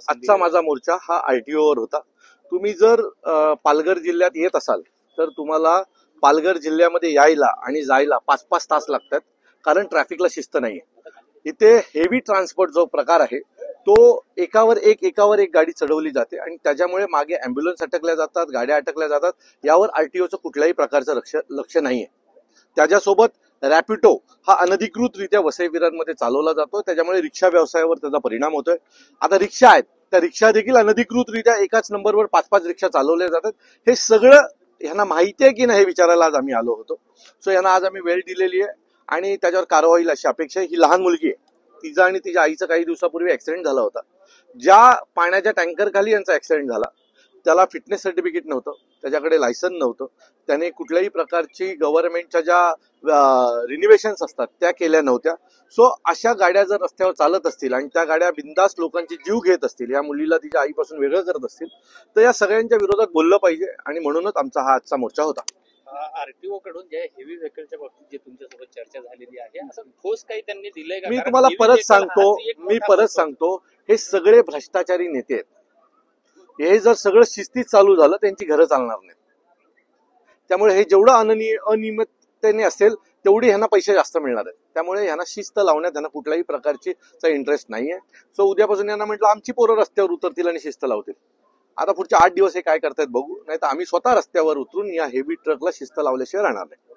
आजचा माझा मोर्चा हा आरटीओवर होता. तुम्ही जर पालघर जिल्ह्यात येत असाल तर तुम्हाला पालघर जिल्ह्यामध्ये यायला आणि जायला 5-5 तास लागतात, कारण ट्रॅफिकला शिस्त नाहीये. इथे हेवी ट्रान्सपोर्ट जो प्रकार आहे तो एकावर एक गाडी चढवली जाते आणि त्याच्यामुळे मागे अँब्युलन्स अटकल्या जातात, गाड्या अटकल्या जातात. यावर आरटीओचं कुठल्याही प्रकारचं लक्ष नाहीये. त्याच्यासोबत रॅपिडो हा अनधिकृतरित्या वसई विरारमध्ये चालवला जातो, त्याच्यामुळे रिक्षा व्यवसायावर त्याचा परिणाम होतोय. आता रिक्षा आहेत, त्या रिक्षा देखील अनधिकृतरित्या एकाच नंबरवर 5-5 रिक्षा चालवल्या जातात. हे सगळं ह्यांना माहिती आहे की नाही हे विचारायला आज आम्ही आलो होतो. सो यांना आज आम्ही वेळ दिलेली आहे आणि त्याच्यावर कारवाई होईल अशी अपेक्षा आहे. ही लहान मुलगी आहे, तिचा आणि तिच्या आईचा काही दिवसापूर्वी ऍक्सिडेंट झाला होता. ज्या पाण्याच्या टँकर खाली यांचा ऍक्सिडेंट झाला त्याला फिटनेस सर्टिफिकेट नव्हतं, त्याच्याकडे लायसन नव्हतं, त्याने कुठल्याही प्रकारची गव्हर्नमेंटच्या ज्या रिनिव्हेशन्स असतात त्या केल्या नव्हत्या. सो अशा गाड्या जर रस्त्यावर चालत असतील आणि त्या गाड्या बिनधास्त लोकांची जीव घेत असतील, या मुलीला तिच्या आईपासून वेगळं करत असतील, तर या सगळ्यांच्या विरोधात बोललं पाहिजे आणि म्हणूनच आमचा हा आजचा मोर्चा होता. आरटीओ कडून ज्या हेवी व्हेकलच्या बाबतीत जे तुमच्यासोबत चर्चा झालेली आहे, असं ठोस काही त्यांनी दिलंय का? मी तुम्हाला परत सांगतो, हे सगळे भ्रष्टाचारी नेते आहेत. हे जर सगळं शिस्तीत चालू झालं त्यांची घरं चालणार नाहीत. त्यामुळे हे जेवढं अनियमिततेने असेल तेवढी ह्यांना पैसे जास्त मिळणार आहेत. त्यामुळे ह्यांना शिस्त लावण्यात ह्यांना कुठल्याही प्रकारची इंटरेस्ट नाहीये. सो उद्यापासून यांना म्हटलं आमची पोरं रस्त्यावर उतरतील आणि शिस्त लावतील. आता पुढचे 8 दिवस हे काय करतायत बघू, नाही तर आम्ही स्वतः रस्त्यावर उतरून या हेवी ट्रकला शिस्त लावल्याशिवाय राहणार नाही.